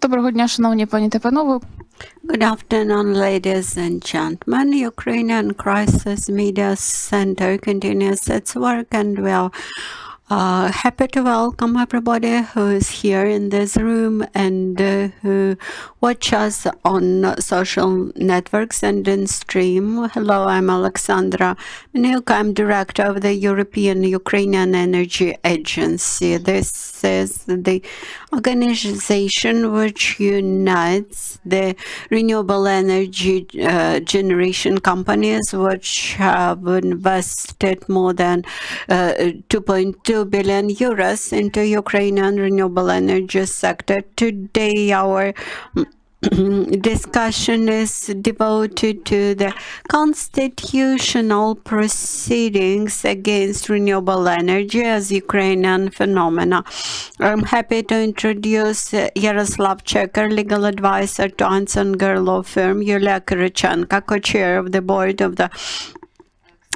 Доброго дня, шановні пані та панове. Good afternoon, ladies and gentlemen. Ukrainian Crisis Media Center continues its work, and we are happy to welcome everybody who is here in this room and who watch us on social networks and in stream. Hello, I'm Oleksandra. I'm director of the European-Ukrainian Energy Agency. This is the organization which unites the renewable energy generation companies which have invested more than 2.2 billion euros into Ukrainian renewable energy sector. Today, our discussion is devoted to the constitutional proceedings against renewable energy as Ukrainian phenomena. I'm happy to introduce Yaroslav Cheker, legal advisor to Arzinger Law Firm, Yulia Kyrychenko, co-chair of the board of the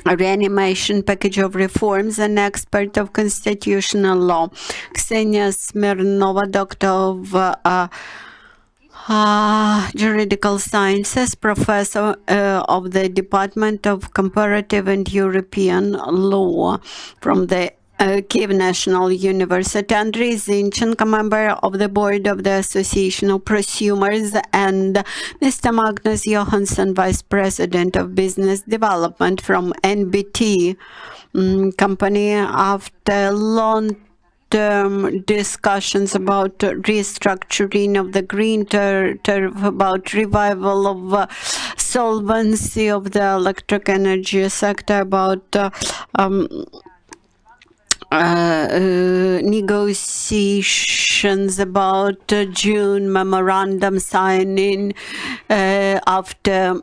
Reanimation Package of Reforms, and expert of constitutional law. Ksenia Smirnova, Dr.hab Juridical Sciences, professor of the Department of Comparative and European Law from the Kyiv National University. Andriy, Zinchenko, member of the board of the Association of Prosumers, and Mr. Magnus, Johansen, vice president of business development from NBT company. After long discussions about restructuring of the green tariff, about revival of solvency of the electric energy sector, about negotiations about June memorandum signing after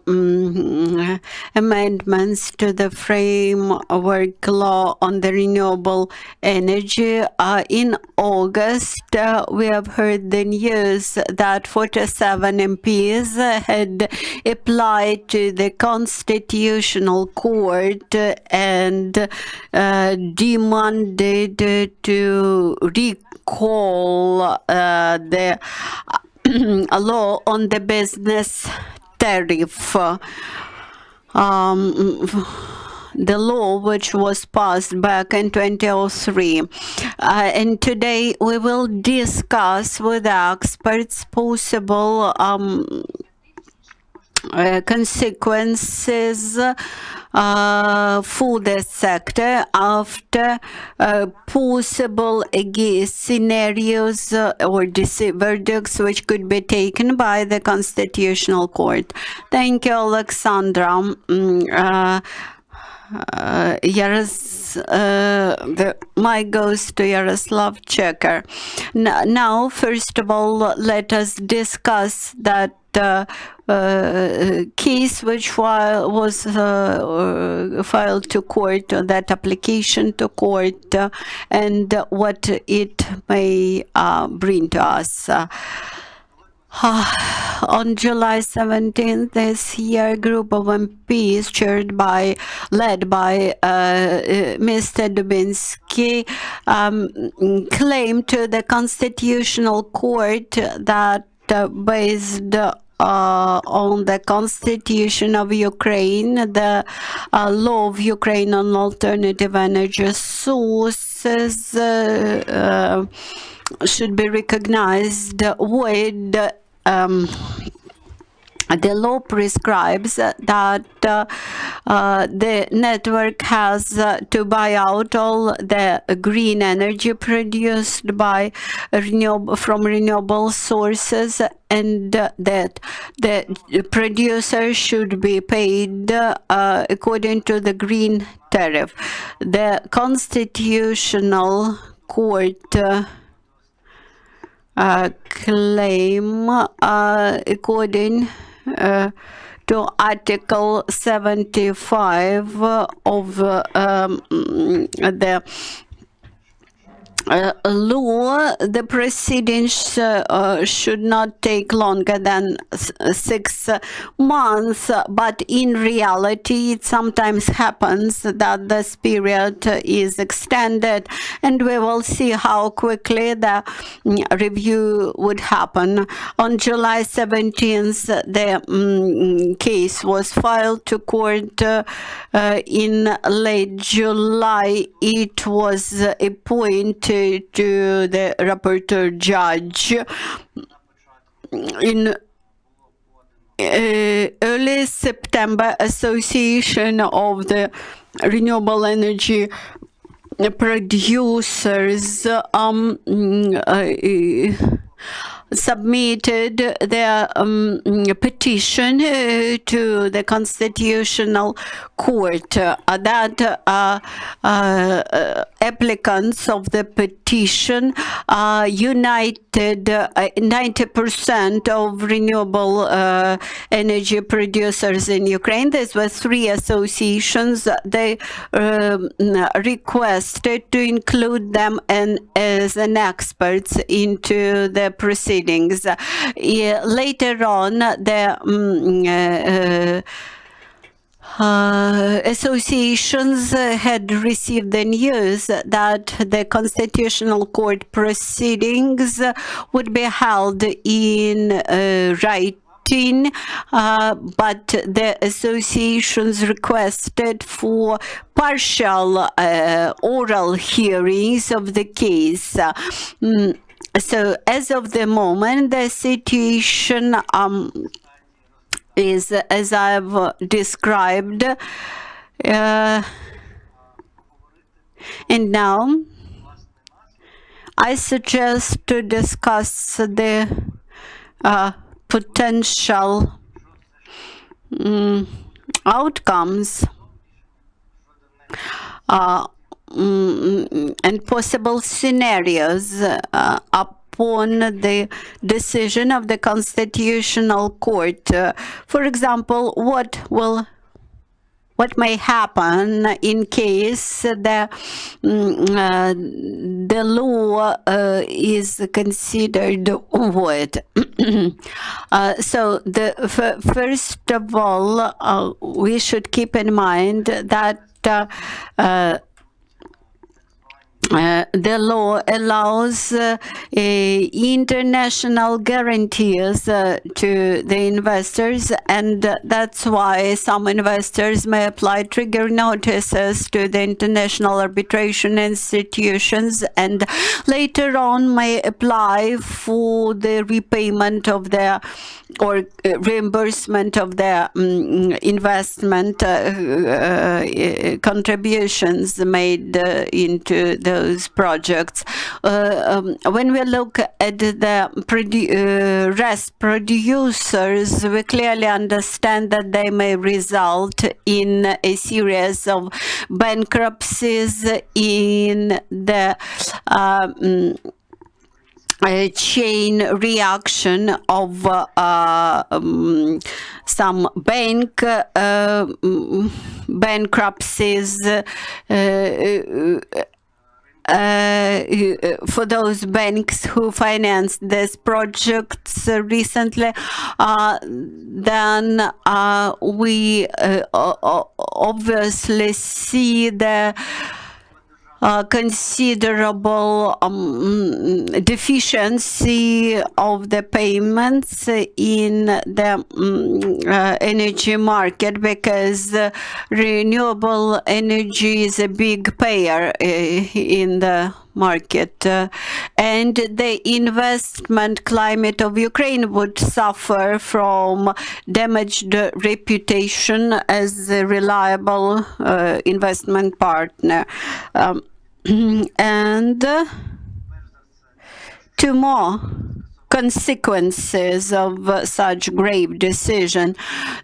amendments to the framework law on the renewable energy. In August, we have heard the news that 47 MPs had applied to the Constitutional Court and demanded to recall the law on the business tariff. The law which was passed back in 2003. And today we will discuss with experts possible consequences for the sector after possible scenarios or verdicts which could be taken by the Constitutional Court. Thank you, Oleksandra. The mic goes to Yaroslav Cheker. Now, first of all, let us discuss that case which was filed to court, that application to court, and what it may bring to us. On July 17th this year, a group of MPs led by Mr. Dubinsky claimed to the Constitutional Court that based on the Constitution of Ukraine, the law of Ukraine on alternative energy sources should be recognized with the law prescribes that the network has to buy out all the green energy produced from renewable sources, and that the producer should be paid according to the green tariff. The Constitutional Court claim according to Article 75 of the law, the proceedings should not take longer than 6 months, but in reality it sometimes happens that this period is extended, and we will see how quickly the review would happen. On July 17th, the case was filed to court. In late July, it was appointed to the rapporteur judge. In early September, Association of the Renewable Energy Producers submitted their petition to the Constitutional Court that applicants of the petition united 90% of renewable energy producers in Ukraine. These were 3 associations. They requested to include them as an experts into the proceedings. Later on, the associations had received the news that the Constitutional Court proceedings would be held in writing, but the associations requested for partial oral hearings of the case. So as of the moment, the situation is as I've described. And now I suggest to discuss the potential outcomes and possible scenarios upon the decision of the Constitutional Court. For example, what may happen in case the law is considered void. So first of all, we should keep in mind that the law allows international guarantees to the investors, and that's why some investors may apply trigger notices to the international arbitration institutions, and later on may apply for the repayment of their or reimbursement of their investment contributions made into those projects. When we look at the RES producers, we clearly understand that they may result in a series of bankruptcies in the chain reaction of some bankruptcies for those banks who financed these projects recently. Then we obviously see the considerable deficiency of the payments in the energy market, because renewable energy is a big payer in the market, and the investment climate of Ukraine would suffer from damaged reputation as a reliable investment partner. And two more consequences of such grave decision.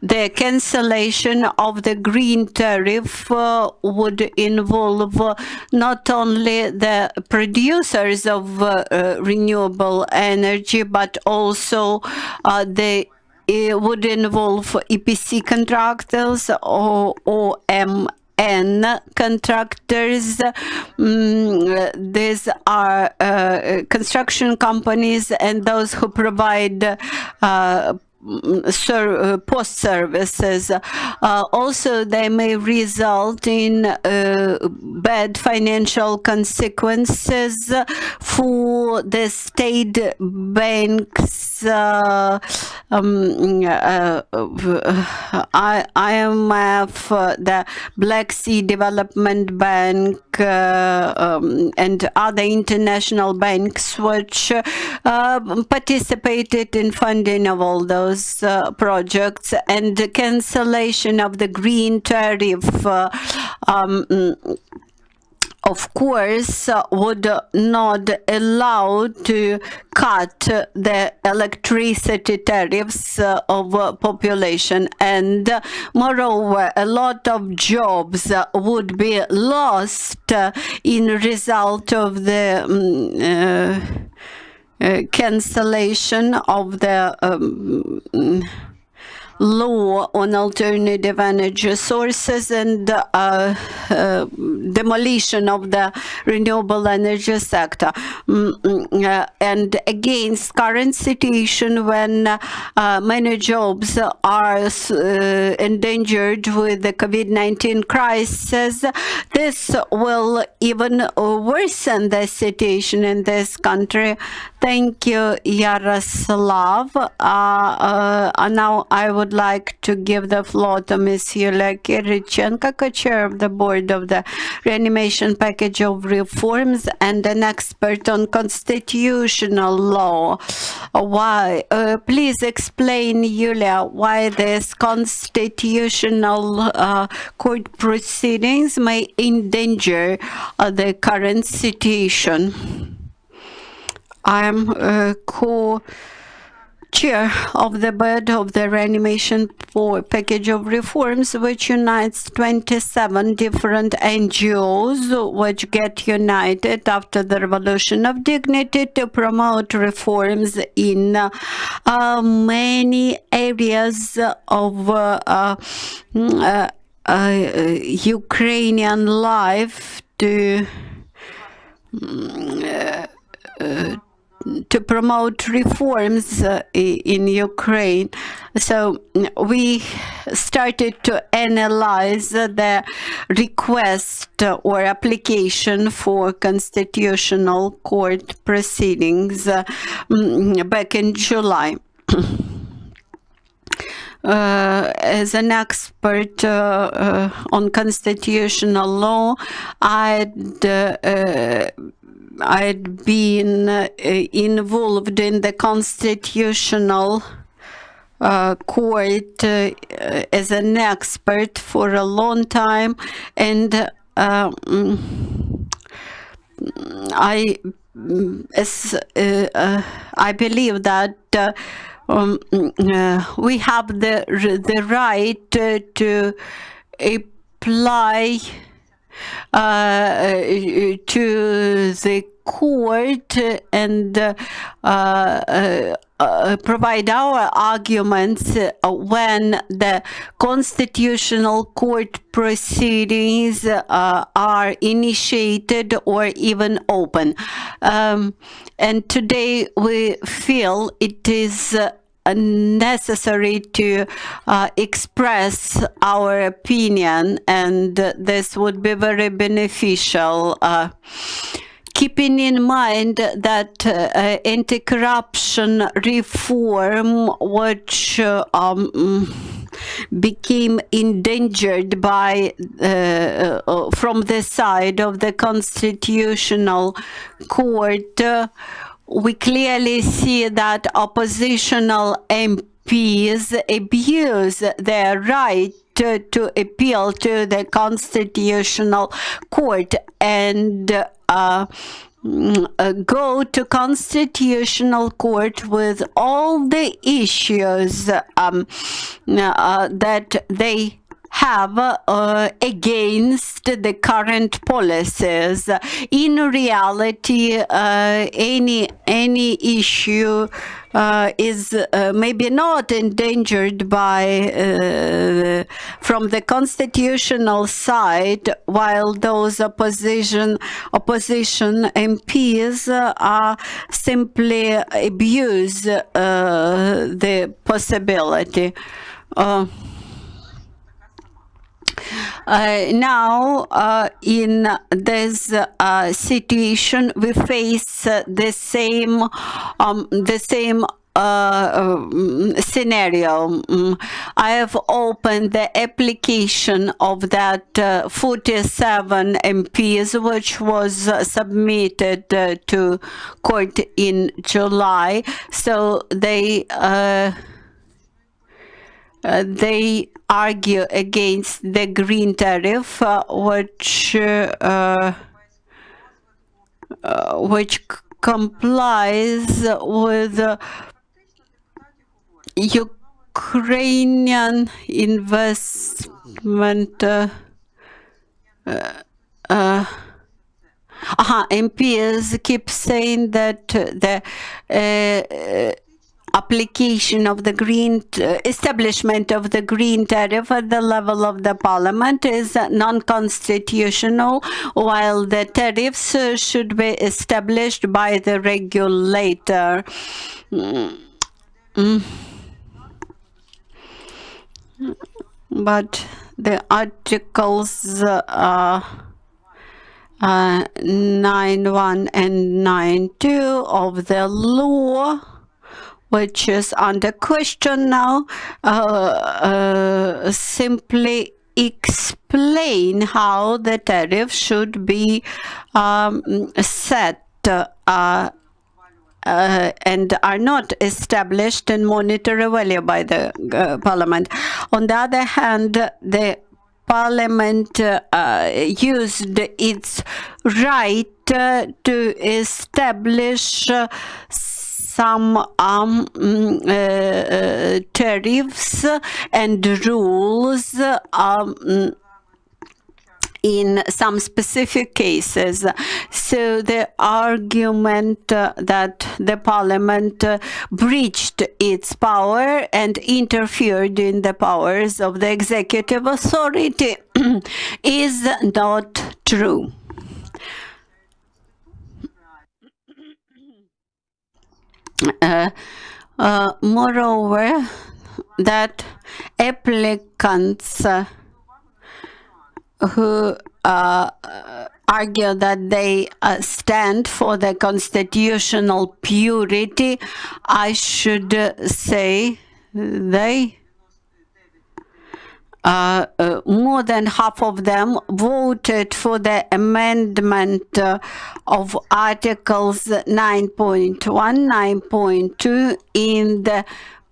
The cancellation of the green tariff would involve not only the producers of renewable energy, but also it would involve EPC contractors or OEMs and contractors. These are construction companies and those who provide post services. Also, they may result in bad financial consequences for the state banks, IMF, the Black Sea Development Bank, and other international banks which participated in funding of all those projects, and the cancellation of the green tariff of course would not allow to cut the electricity tariffs of population, and moreover a lot of jobs would be lost in result of the cancellation of the law on alternative energy sources and demolition of the renewable energy sector. And against current situation when many jobs are endangered with the COVID-19 crisis, this will even worsen the situation in this country. Thank you, Yaroslav. Now I would like to give the floor to Ms. Yulia Kyrychenko, co-chair of the board of the Reanimation Package of Reforms and an expert on constitutional law. Why? Please explain, Yulia, why this constitutional court proceedings may endanger the current situation. I am co-chair of the board of the Reanimation Package of Reforms, which unites 27 different NGOs which get united after the Revolution of Dignity to promote reforms in many areas of Ukrainian life to promote reforms in Ukraine. So we started to analyze the request or application for constitutional court proceedings back in July. As an expert on constitutional law, I'd been involved in the constitutional court as an expert for a long time, and I believe that we have the right to apply to the court and provide our arguments when the constitutional court proceedings are initiated or even open. And today we feel it is necessary to express our opinion, and this would be very beneficial. Keeping in mind that anti-corruption reform, which became endangered by from the side of the Constitutional Court, we clearly see that oppositional MPs abuse their right to appeal to the Constitutional Court and go to Constitutional Court with all the issues that they have against the current policies. In reality, any issue is maybe not endangered by from the constitutional side, while those opposition MPs are simply abuse the possibility. Now, in this situation, we face the same scenario. I have opened the application of that 47 MPs, which was submitted to court in July. So they argue against the green tariff, which complies with Ukrainian investment. MPs keep saying that the application of the establishment of the green tariff at the level of the parliament is non-constitutional, while the tariffs should be established by the regulator. But the articles 9.1 and 9.2 of the law, which is under question now, simply explain how the tariff should be set and are not established and monetary value by the parliament. On the other hand, the parliament used its right to establish some tariffs and rules in some specific cases. So the argument that the parliament breached its power and interfered in the powers of the executive authority is not true. Moreover, that applicants who argue that they stand for the constitutional purity, I should say they more than half of them voted for the amendment of Articles 9.1, 9.2 in the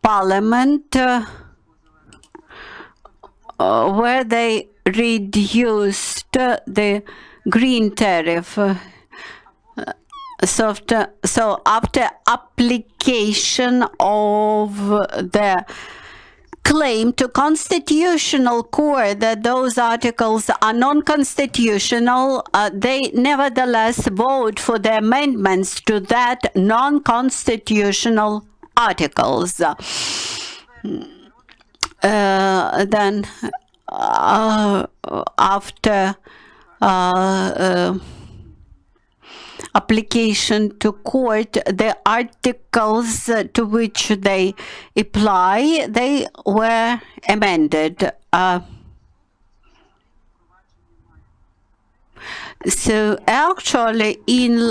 Parliament, where they reduced the green tariff. So after application of the claim to constitutional court that those articles are non-constitutional, they nevertheless vote for the amendments to that non-constitutional articles. Then after application to court, the articles to which they apply, they were amended. So actually, in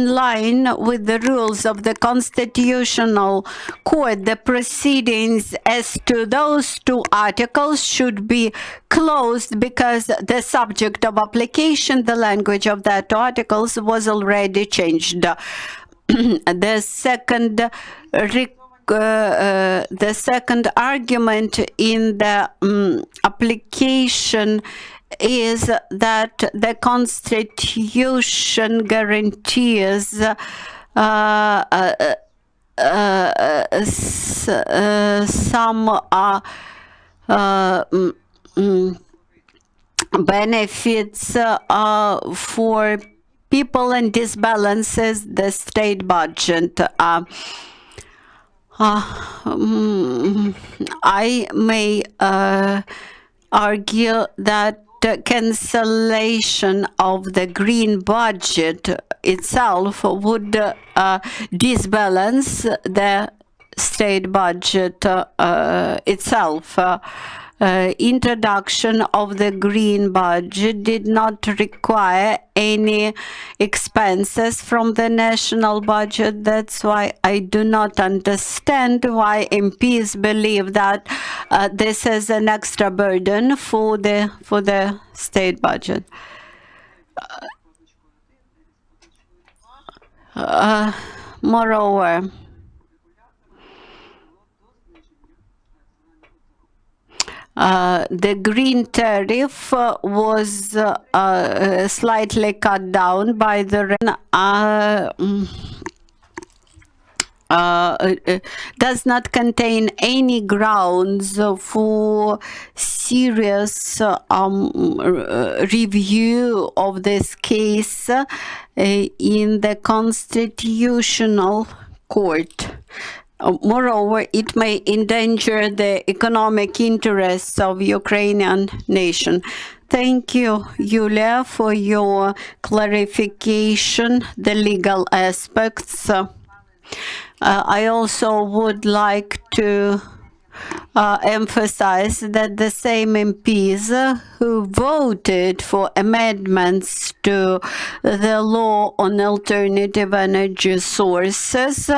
line with the rules of the Constitutional Court, the proceedings as to those two articles should be closed because the subject of application, the language of that articles, was already changed. The second argument in the application is that the Constitution guarantees some benefits for people and disbalances the state budget. I may argue that cancellation of the green budget itself would disbalance the state budget itself. Introduction of the green budget did not require any expenses from the national budget. That's why I do not understand why MPs believe that this is an extra burden for the state budget. Moreover, the green tariff was slightly cut down by the does not contain any grounds for serious review of this case in the Constitutional Court. Moreover, it may endanger the economic interests of Ukrainian nation. Thank you, Yulia, for your clarification, the legal aspects. I also would like to emphasize that the same MPs who voted for amendments to the law on alternative energy sources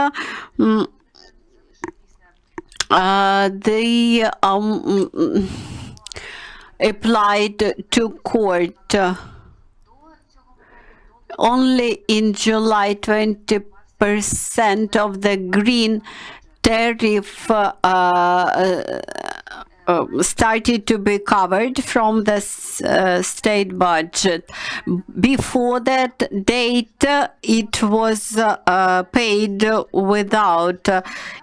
they applied to court only in July. 20% of the green tariff started to be covered from the state budget. Before that date, it was paid without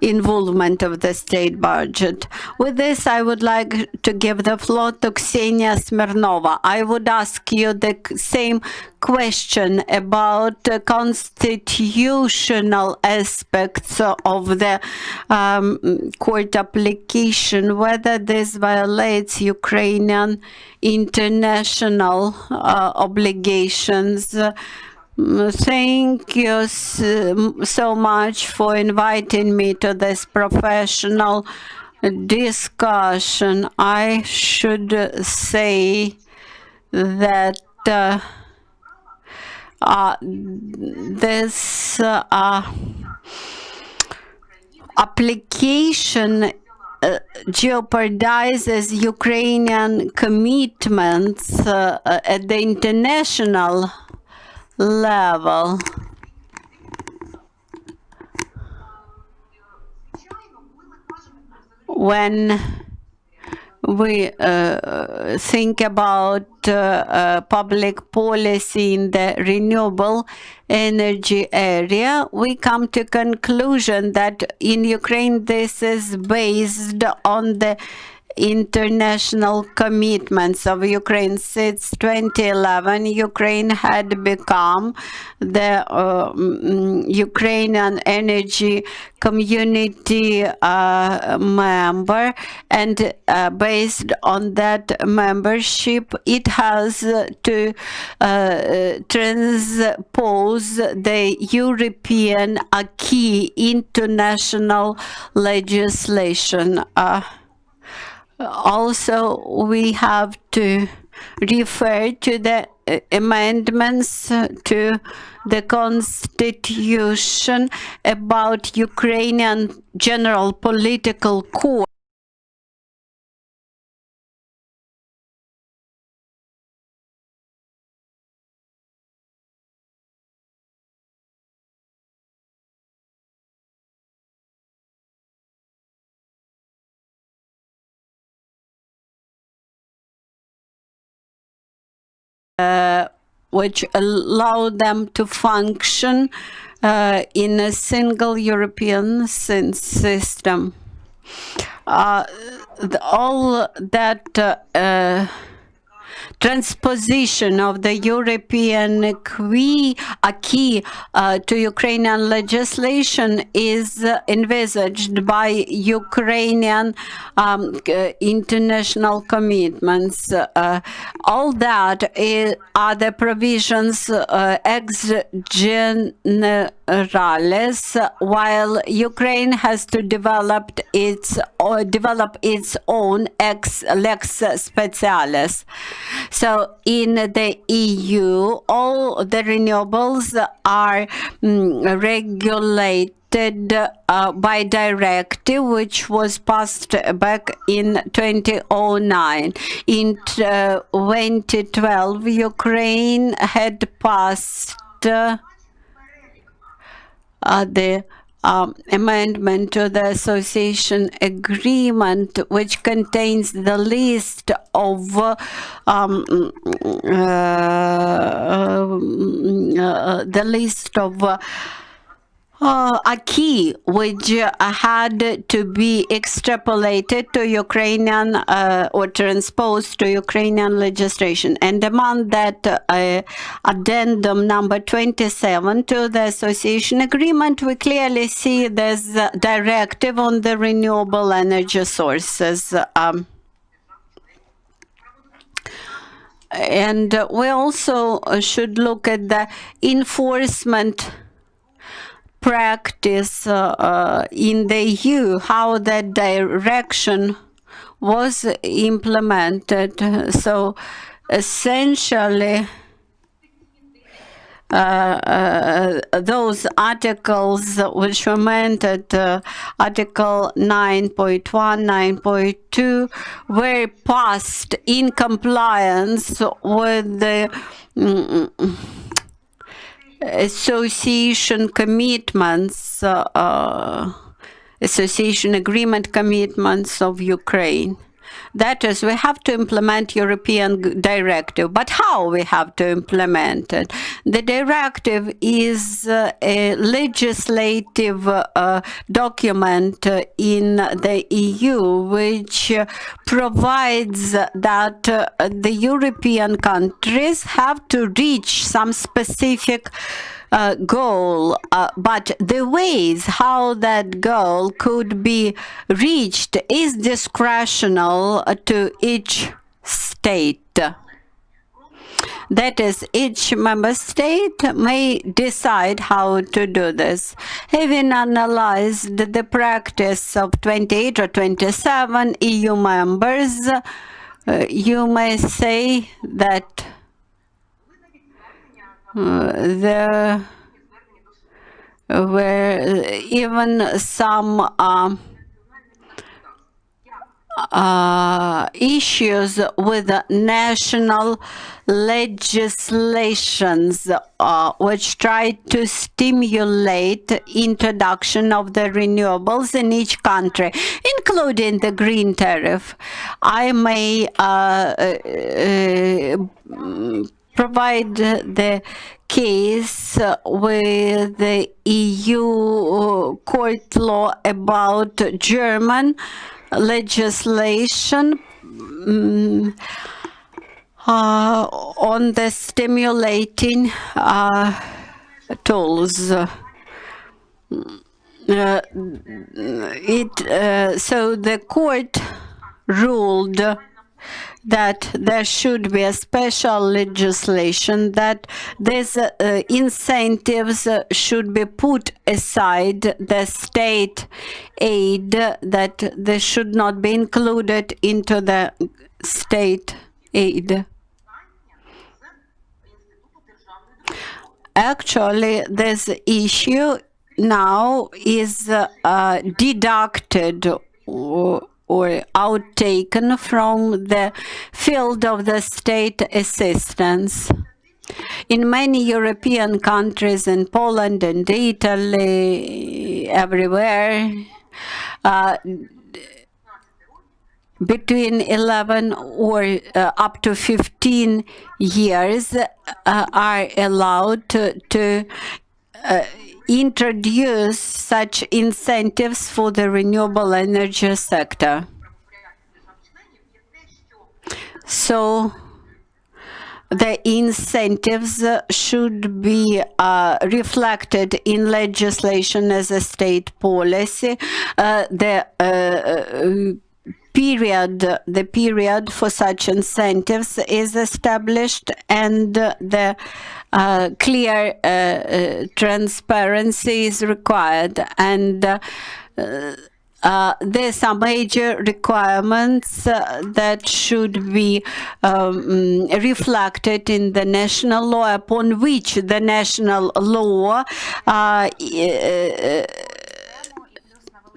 involvement of the state budget. With this, I would like to give the floor to Ksenia Smirnova. I would ask you the same question about the constitutional aspects of the court application, whether this violates Ukrainian international obligations. Thank you so much for inviting me to this professional discussion. I should say that this application jeopardizes Ukrainian commitments at the international level. When we think about public policy in the renewable energy area, we come to conclusion that in Ukraine this is based on the international commitments of Ukraine. Since 2011, Ukraine had become the Ukrainian Energy Community member, and based on that membership, it has to transpose the European acquis into national legislation. Also, we have to refer to the amendments to the constitution about Ukrainian General Political Court. Which allow them to function in a single European system. All that transposition of the European acquis to Ukrainian legislation is envisaged by Ukrainian international commitments. All that are the provisions ex generales, while Ukraine has to develop its own ex lex specialis. So in the EU, all the renewables are regulated by directive, which was passed back in 2009. In 2012, Ukraine had passed the amendment to the association agreement, which contains the list of acquis which had to be extrapolated to Ukrainian or transposed to Ukrainian legislation. And among that addendum number 27 to the association agreement, we clearly see this directive on the renewable energy sources. And we also should look at the enforcement practice in the EU, how that direction was implemented. So essentially, those articles which were meant at Article 9.1, 9.2 were passed in compliance with the association commitments, association agreement commitments of Ukraine. That is, we have to implement European directive. But how we have to implement it? The directive is a legislative document in the EU, which provides that the European countries have to reach some specific goal, but the ways how that goal could be reached is discretional to each state. That is, each member state may decide how to do this. Having analyzed the practice of 28 or 27 EU members, you may say that there were even some issues with national legislations which tried to stimulate introduction of the renewables in each country, including the green tariff. I may provide the case with the EU court law about German legislation on the stimulating tools. So the court ruled that there should be a special legislation, that these incentives should be put aside, the state aid, that they should not be included into the state aid. Actually, this issue now is deducted or outtaken from the field of the state assistance. In many European countries, in Poland and Italy, everywhere, between 11 or up to 15 years are allowed to introduce such incentives for the renewable energy sector. So the incentives should be reflected in legislation as a state policy. The period for such incentives is established, and the clear transparency is required, and there are some major requirements that should be reflected in the national law, upon which the national law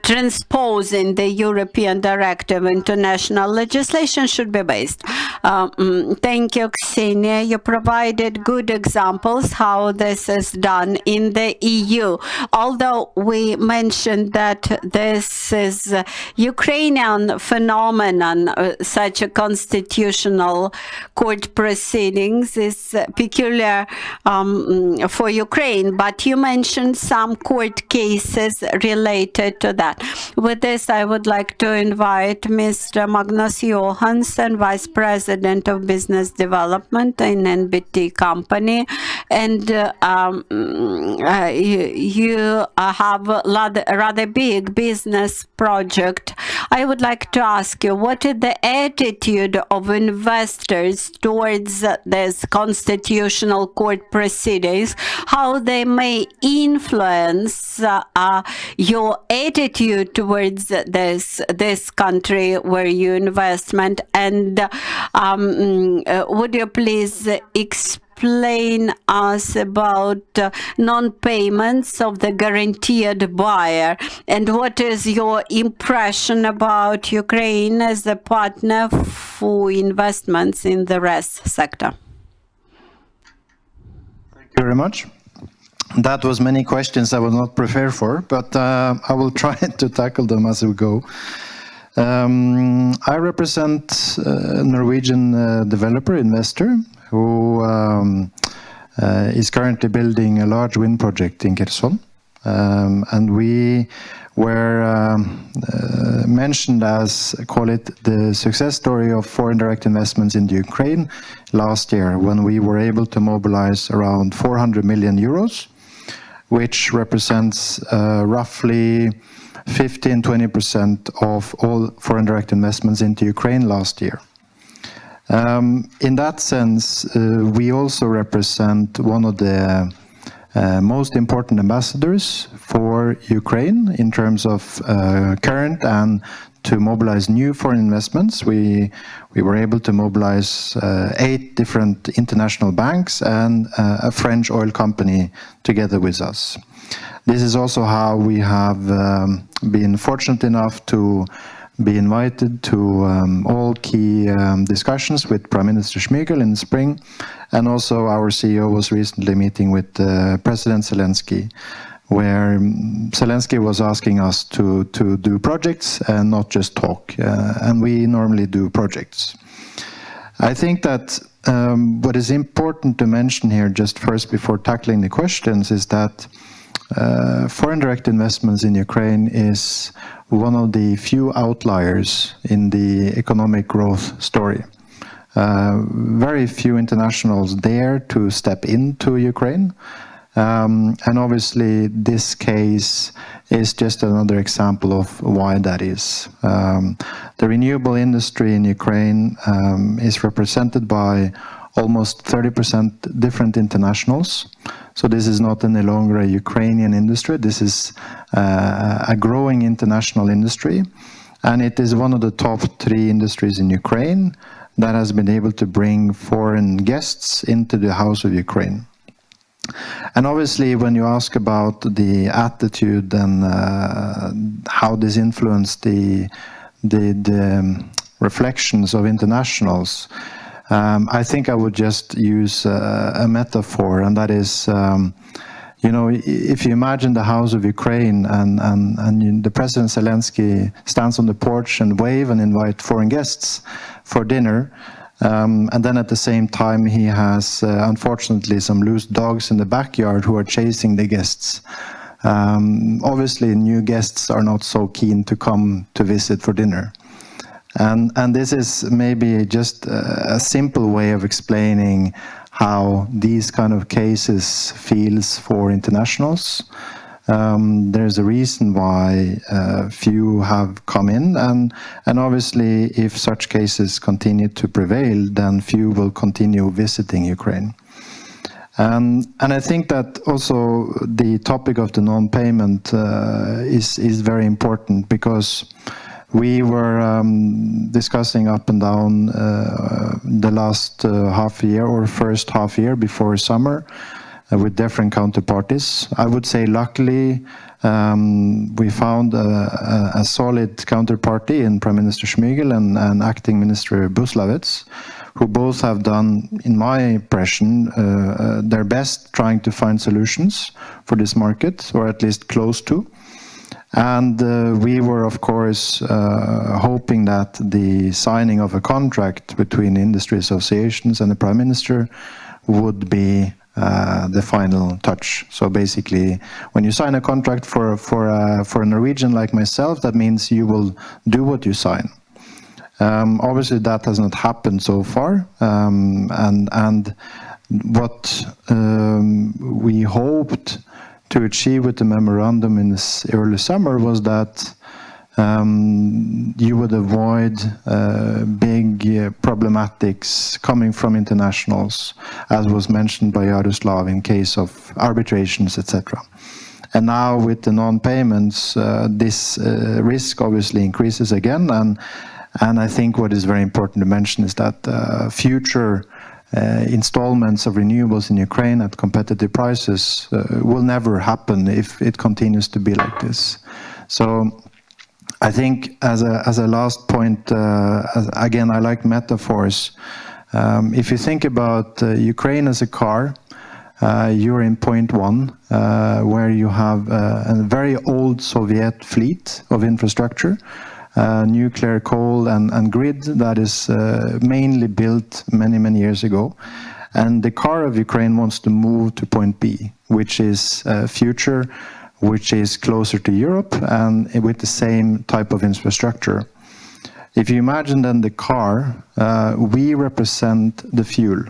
transposing the European directive into national legislation should be based. Thank you, Ksenia. You provided good examples how this is done in the EU. Although we mentioned that this is a Ukrainian phenomenon, such a constitutional court proceedings is peculiar for Ukraine, but you mentioned some court cases related to that. With this, I would like to invite Mr. Magnus Johansen, Vice President of Business Development in NBT company, and you have a rather big business project. I would like to ask you, what is the attitude of investors towards this constitutional court proceedings, how they may influence your attitude towards this country where you investment, and would you please explain us about non-payments of the guaranteed buyer, and what is your impression about Ukraine as a partner for investments in the RES sector? Thank you very much. That was many questions I was not prepared for, but I will try to tackle them as we go. I represent a Norwegian developer, investor, who is currently building a large wind project in Kherson. And we were mentioned as, call it, the success story of foreign direct investments in Ukraine last year, when we were able to mobilize around 400 million euros, which represents roughly 15-20% of all foreign direct investments into Ukraine last year. In that sense, we also represent one of the most important ambassadors for Ukraine in terms of current and to mobilize new foreign investments. We were able to mobilize 8 different international banks and a French oil company together with us. This is also how we have been fortunate enough to be invited to all key discussions with Prime Minister Schmyhal in the spring, and also our CEO was recently meeting with President Zelensky, where Zelensky was asking us to do projects and not just talk, and we normally do projects. I think that what is important to mention here, just first before tackling the questions, is that foreign direct investments in Ukraine is one of the few outliers in the economic growth story. Very few internationals dare to step into Ukraine. And obviously this case is just another example of why that is. The renewable industry in Ukraine is represented by almost 30% different internationals. So this is not any longer a Ukrainian industry. This is a growing international industry. And it is one of the top 3 industries in Ukraine that has been able to bring foreign guests into the House of Ukraine. And obviously, when you ask about the attitude and how this influenced the reflections of internationals, I think I would just use a metaphor, and that is, you know, if you imagine the House of Ukraine and the President Zelensky stands on the porch and wave and invite foreign guests for dinner, and then at the same time he has, unfortunately, some loose dogs in the backyard who are chasing the guests. Obviously, new guests are not so keen to come to visit for dinner. And this is maybe just a simple way of explaining how these kind of cases feels for internationals. There's a reason why few have come in, and obviously if such cases continue to prevail, then few will continue visiting Ukraine. And I think that also the topic of the non-payment is very important, because we were discussing up and down the last half year or first half year before summer with different counterparties. I would say luckily we found a solid counterparty in Prime Minister Smygel and Acting Minister Buslavets, who both have done, in my impression, their best trying to find solutions for this market, or at least close to. And we were, of course, hoping that the signing of a contract between industry associations and the Prime Minister would be the final touch. So basically, when you sign a contract for a Norwegian like myself, that means you will do what you sign. Obviously, that has not happened so far, and what we hoped to achieve with the memorandum in this early summer was that you would avoid big problematics coming from internationals, as was mentioned by Yaroslav, in case of arbitrations, etc. And now with the non-payments, this risk obviously increases again, and I think what is very important to mention is that future installments of renewables in Ukraine at competitive prices will never happen if it continues to be like this. So I think as a last point, again, I like metaphors. If you think about Ukraine as a car, you're in point one, where you have a very old Soviet fleet of infrastructure, nuclear, coal, and grid that is mainly built many years ago. And the car of Ukraine wants to move to point B, which is future, which is closer to Europe and with the same type of infrastructure. If you imagine then the car, we represent the fuel.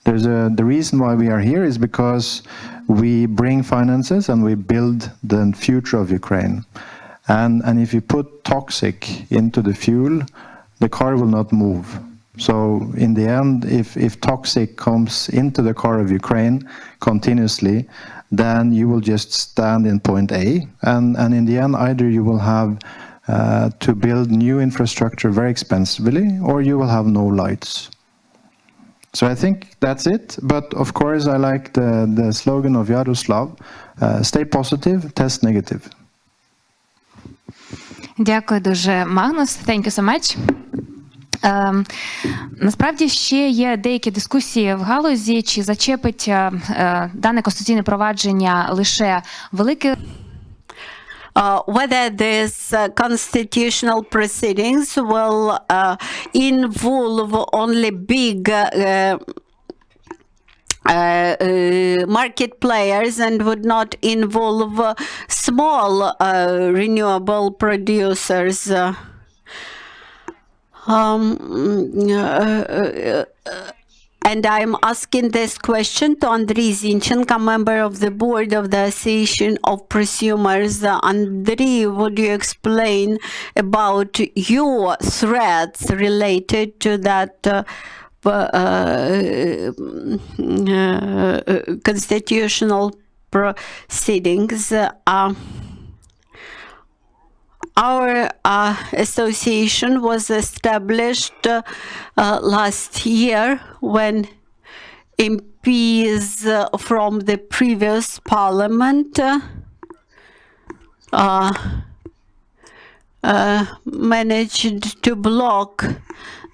The reason why we are here is because we bring finances and we build the future of Ukraine. And if you put toxic into the fuel, the car will not move. So in the end, if toxic comes into the car of Ukraine continuously, then you will just stand in point A. And in the end, either you will have to build new infrastructure very expensively, or you will have no lights. So I think that's it. But of course, I like the slogan of Yaroslav, stay positive, test negative. Дякую дуже, Magnus. Thank you so much. Насправді ще є деякі дискусії в галузі, чи зачепить дане конституційне провадження лише велике. Whether this constitutional proceedings will involve only big market players and would not involve small renewable producers. And I'm asking this question to Andriy Zinchenko, member of the board of the Association of Prosumers. Andriy, would you explain about your threats related to that constitutional proceedings? Our association was established last year when MPs from the previous parliament managed to block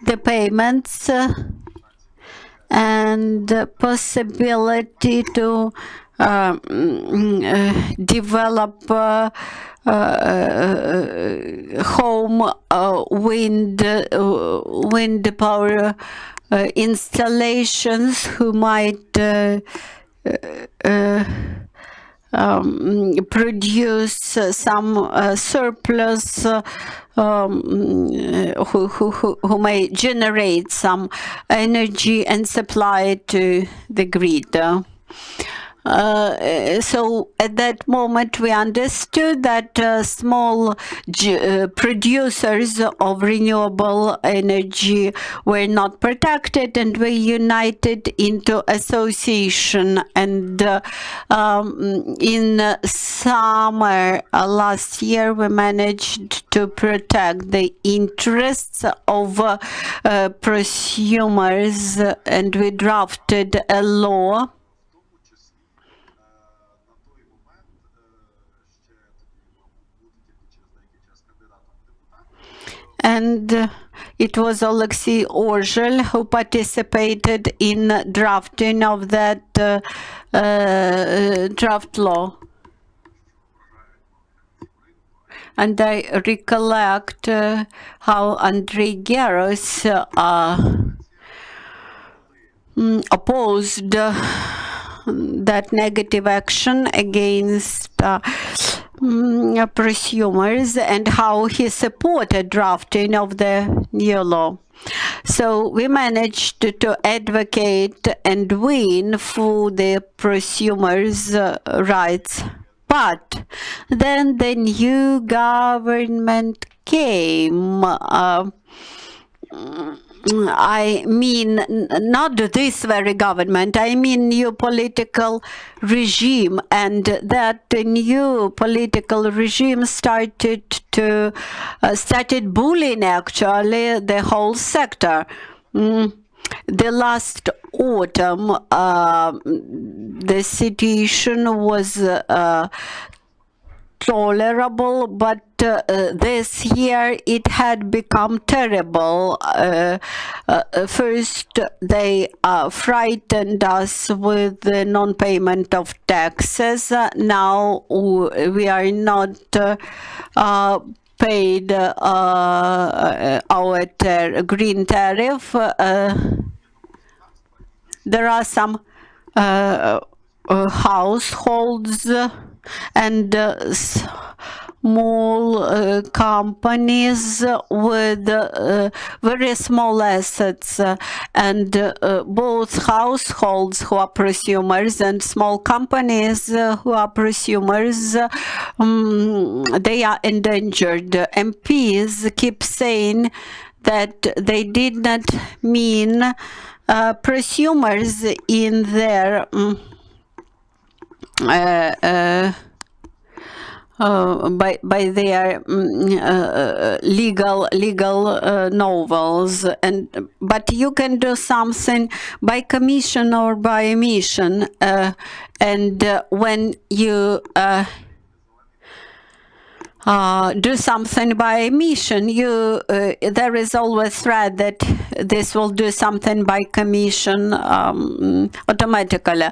the payments and the possibility to develop home wind power installations who might produce some surplus, who may generate some energy and supply to the grid. So at that moment we understood that small producers of renewable energy were not protected, and we united into association. And in summer last year we managed to protect the interests of prosumers, and we drafted a law. And it was Alexei Orzel who participated in drafting of that draft law. And I recollect how Andriy opposed that negative action against prosumers, and how he supported drafting of the new law. So we managed to advocate and win for the prosumers' rights. But then the new government came. I mean, not this very government, I mean new political regime, and that new political regime started bullying actually the whole sector. The last autumn, the situation was tolerable, but this year it had become terrible. First, they frightened us with the non-payment of taxes. Now we are not paid our green tariff. There are some households and small companies with very small assets, and both households who are prosumers and small companies who are prosumers, they are endangered. MPs keep saying that they did not mean prosumers in their by their legal novels, but you can do something by commission or by omission, and when you do something by omission, there is always threat that this will do something by commission automatically.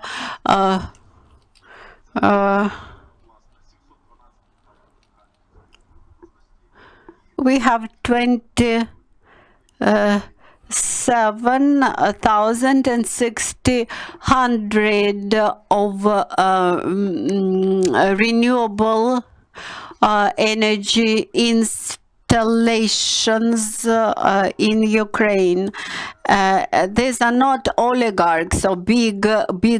We have 27,600 of renewable energy installations in Ukraine. These are not oligarchs or big RES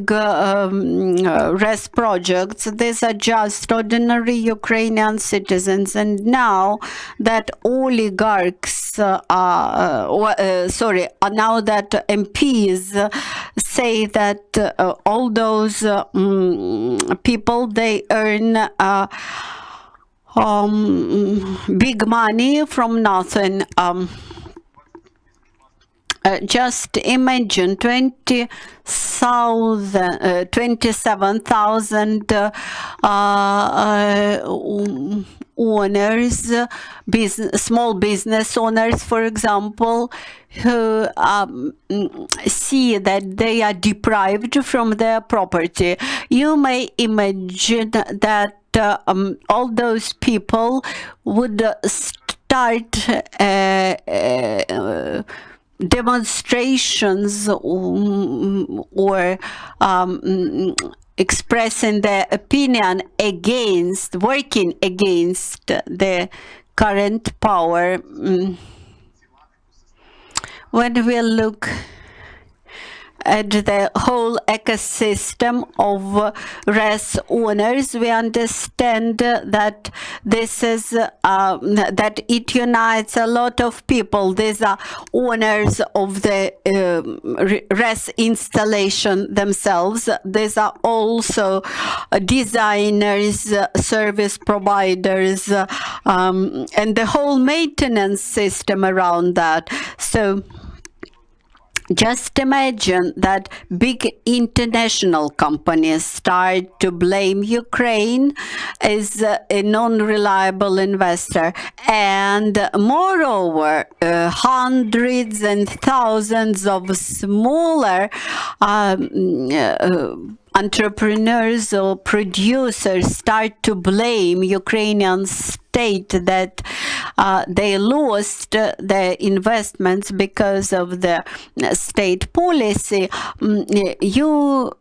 projects. These are just ordinary Ukrainian citizens. And now that oligarchs now that MPs say that all those people, they earn big money from nothing. Just imagine 27,000 owners, small business owners, for example, who see that they are deprived from their property. You may imagine that all those people would start demonstrations or expressing their opinion against, working against the current power. When we look at the whole ecosystem of RES owners, we understand that this is that it unites a lot of people. These are owners of the RES installation themselves. These are also designers, service providers, and the whole maintenance system around that. So just imagine that big international companies start to blame Ukraine as a non-reliable investor. And moreover, hundreds and thousands of smaller entrepreneurs or producers start to blame Ukrainian state that they lost their investments because of the state policy. You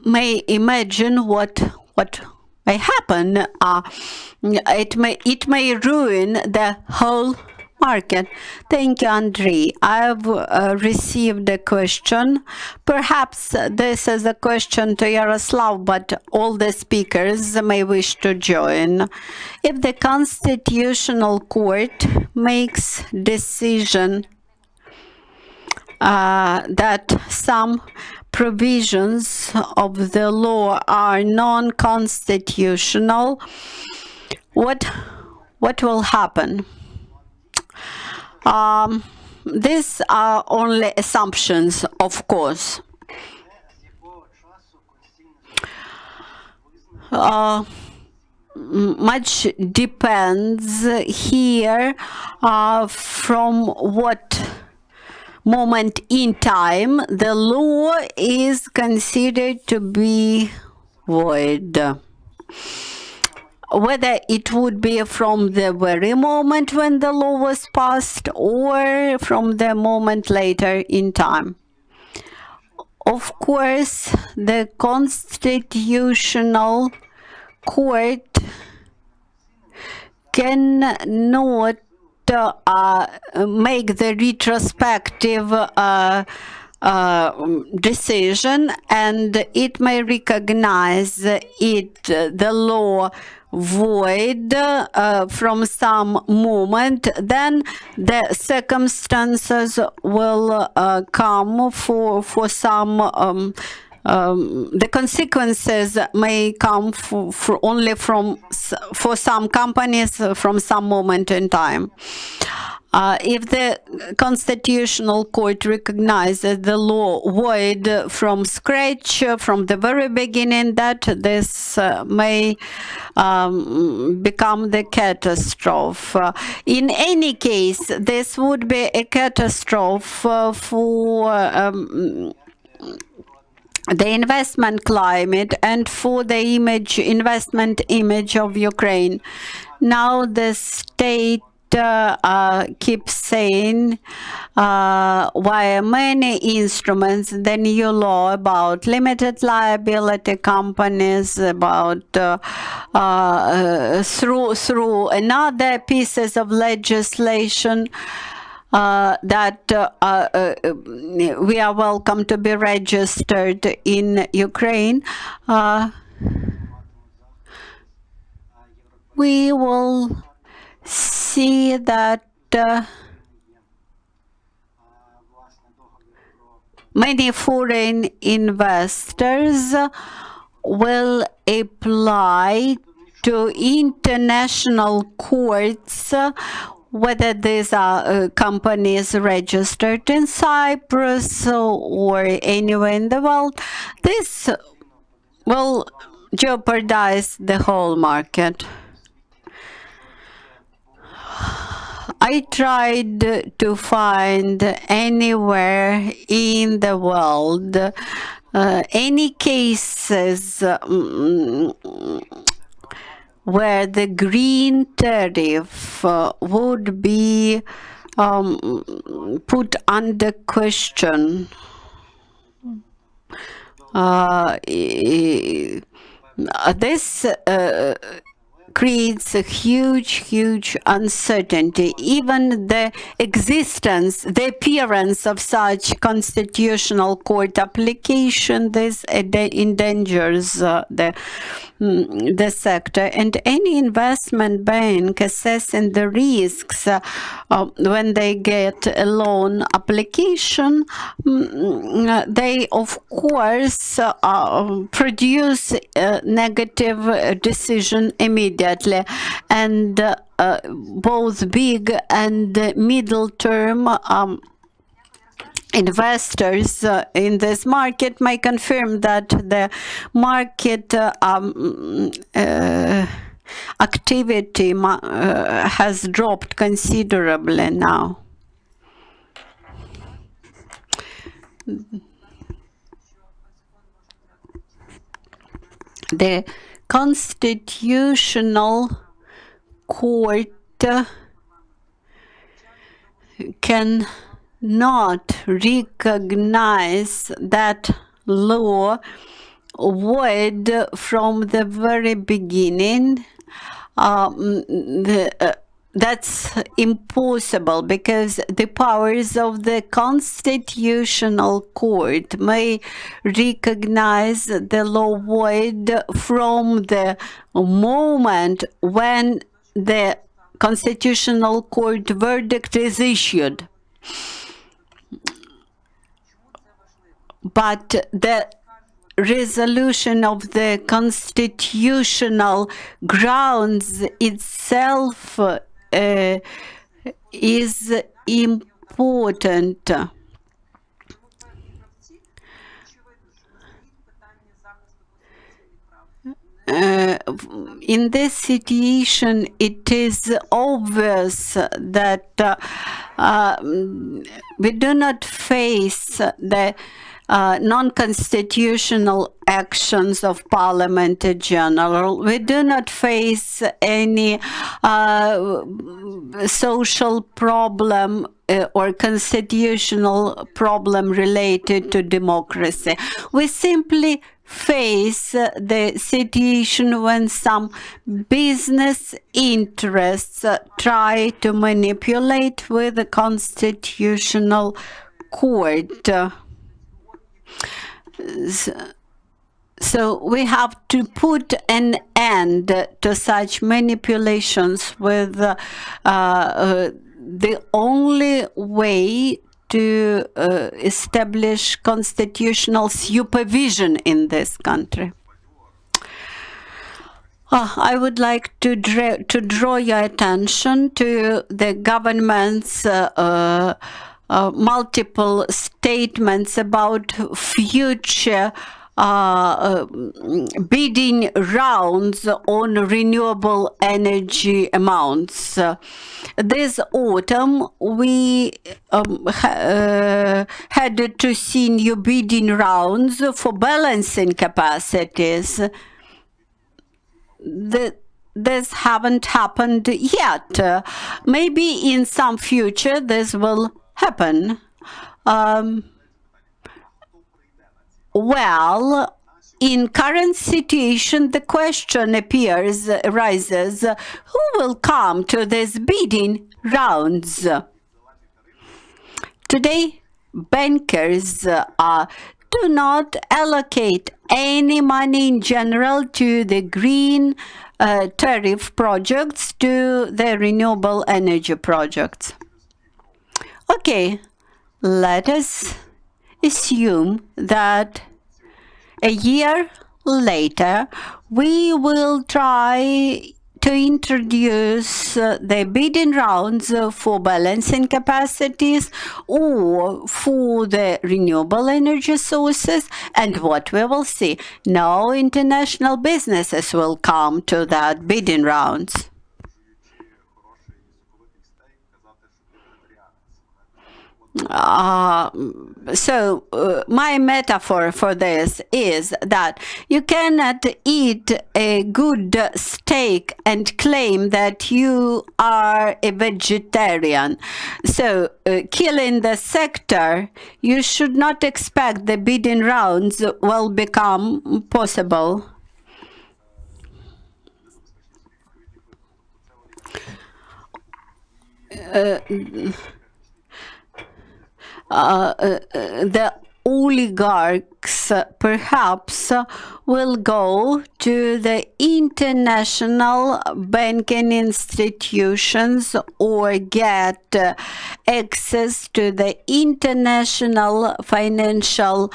may imagine what may happen. It may ruin the whole market. Thank you, Andriy. I've received a question. Perhaps this is a question to Yaroslav, but all the speakers may wish to join. If the Constitutional Court makes decision that some provisions of the law are non-constitutional, what will happen? These are only assumptions, of course. Much depends here from what moment in time the law is considered to be void. Whether it would be from the very moment when the law was passed or from the moment later in time. Of course, the Constitutional Court cannot make the retrospective decision, and it may recognize the law void from some moment. Then the circumstances will come for some the consequences may come for only for some companies from some moment in time. If the Constitutional Court recognizes the law void from scratch, from the very beginning, that this may become the catastrophe. In any case, this would be a catastrophe for the investment climate and for the investment image of Ukraine. Now the state keeps saying via many instruments the new law about limited liability companies, about through another pieces of legislation that we are welcome to be registered in Ukraine. We will see that many foreign investors will apply to international courts, whether these are companies registered in Cyprus or anywhere in the world. This will jeopardize the whole market. I tried to find anywhere in the world any cases where the green tariff would be put under question. This creates a huge uncertainty. Even the existence, the appearance of such constitutional court application, this endangers the sector. And any investment bank assessing the risks when they get a loan application, they of course produce a negative decision immediately. And both big and middle term investors in this market may confirm that the market activity has dropped considerably now. The Constitutional Court cannot recognize that law void from the very beginning. That's impossible because the powers of the Constitutional Court may recognize the law void from the moment when the Constitutional Court verdict is issued. But the resolution of the constitutional grounds itself is important. In this situation, it is obvious that we do not face the non-constitutional actions of Parliament in general. We do not face any social problem or constitutional problem related to democracy. We simply face the situation when some business interests try to manipulate with the Constitutional Court. So we have to put an end to such manipulations with the only way to establish constitutional supervision in this country. I would like to draw your attention to the government's multiple statements about future bidding rounds on renewable energy amounts. This autumn, we had to see new bidding rounds for balancing capacities. This haven't happened yet. Maybe in some future this will happen. Well, in current situation, the question arises, who will come to these bidding rounds? Today, bankers do not allocate any money in general to the green tariff projects, to the renewable energy projects. Okay, let us assume that a year later we will try to introduce the bidding rounds for balancing capacities or for the renewable energy sources, and what we will see, no international businesses will come to that bidding rounds. my metaphor for this is that you cannot eat a good steak and claim that you are a vegetarian. So, killing the sector, you should not expect the bidding rounds will become possible. The oligarchs perhaps will go to the international banking institutions or get access to the international financial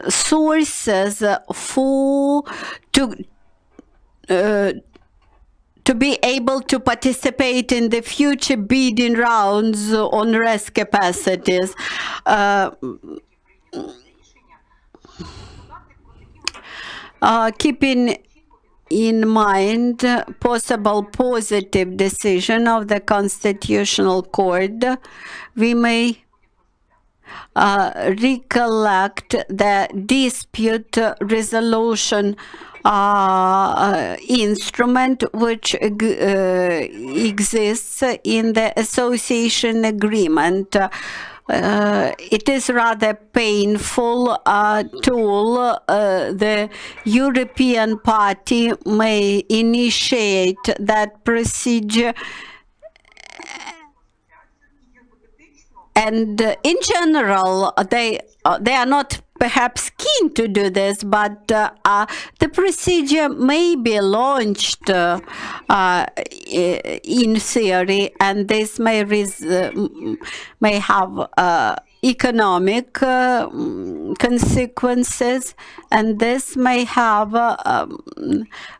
sources to be able to participate in the future bidding rounds on RES capacities. Keeping in mind possible positive decision of the Constitutional Court, we may recollect the dispute resolution instrument which exists in the association agreement. It is rather painful tool. The European Party may initiate that procedure, and in general they are not perhaps keen to do this, but the procedure may be launched in theory, and this may have economic consequences, and this may have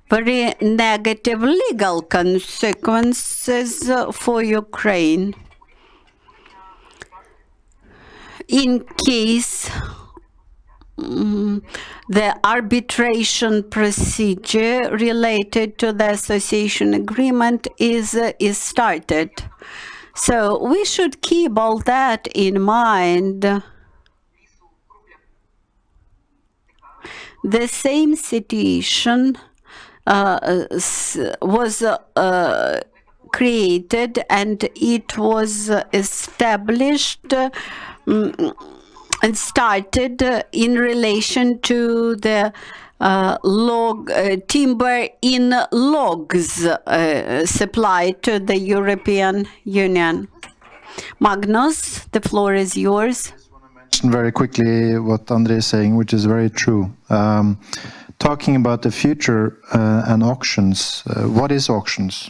very negative legal consequences for Ukraine. In case the arbitration procedure related to the association agreement is started. So we should keep all that in mind. The same situation was created and it was established and started in relation to the timber in logs supplied to the European Union. Magnus, the floor is yours. Very quickly what Andriy is saying, which is very true. Talking about the future and auctions, what is auctions?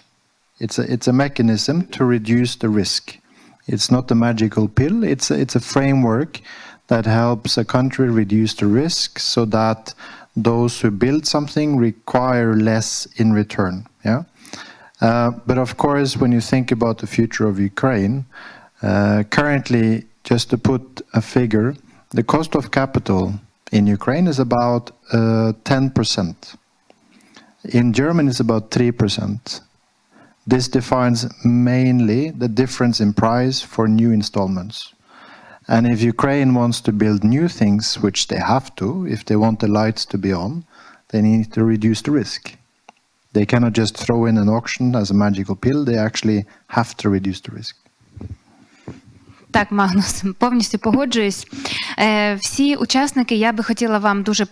It's a mechanism to reduce the risk. It's not a magical pill, it's a framework that helps a country reduce the risk so that those who build something require less in return. Yeah. But of course, when you think about the future of Ukraine, currently, just to put a figure, the cost of capital in Ukraine is about 10%. In Germany, it's about 3%. This defines mainly the difference in price for new installments. And if Ukraine wants to build new things, which they have to, if they want the lights to be on, they need to reduce the risk. They cannot just throw in an auction as a magical pill, they actually have to reduce the risk. Так, Магнус, повністю погоджуюсь. Всі учасники, я би хотіла вам дуже...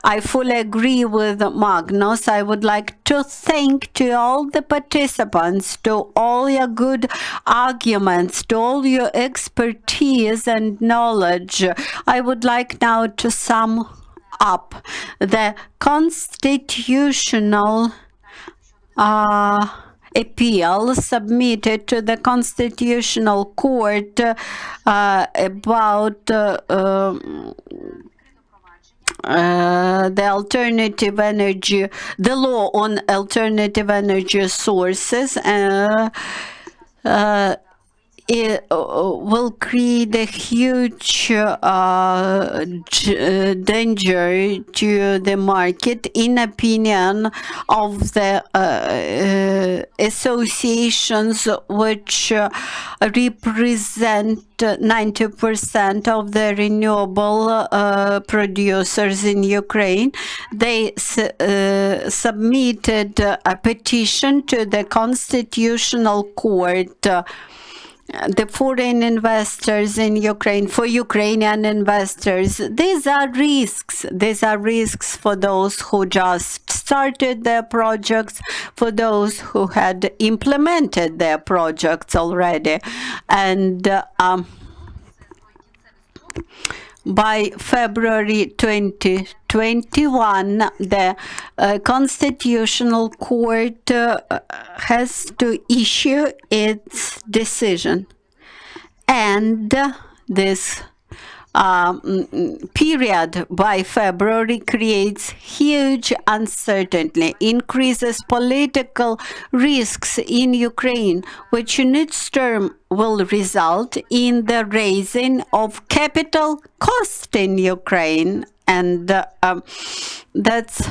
I fully agree with Magnus. I would like to thank to all the participants, to all your good arguments, to all your expertise and knowledge. I would like now to sum up the constitutional appeal submitted to the Constitutional Court about the alternative energy, the law on alternative energy sources. it will create a huge danger to the market, in opinion of the associations which represent 90% of the renewable producers in Ukraine. They submitted a petition to the Constitutional Court. The foreign investors in Ukraine, for Ukrainian investors, these are risks. These are risks for those who just started their projects, for those who had implemented their projects already. And by February 2021, the Constitutional Court has to issue its decision. And this period by February creates huge uncertainty, increases political risks in Ukraine, which in its term will result in the raising of capital cost in Ukraine. And that's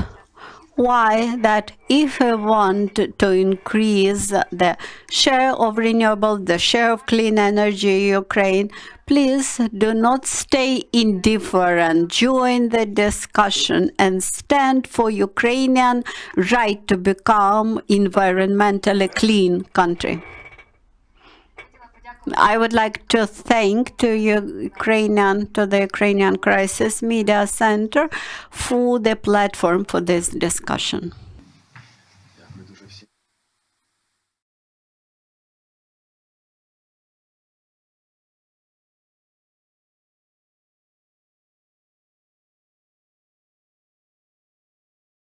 why that if we want to increase the share of renewable, the share of clean energy in Ukraine, please do not stay indifferent. Join the discussion and stand for Ukrainian right to become environmentally clean country. I would like to thank the Ukrainian Crisis Media Center for the platform for this discussion.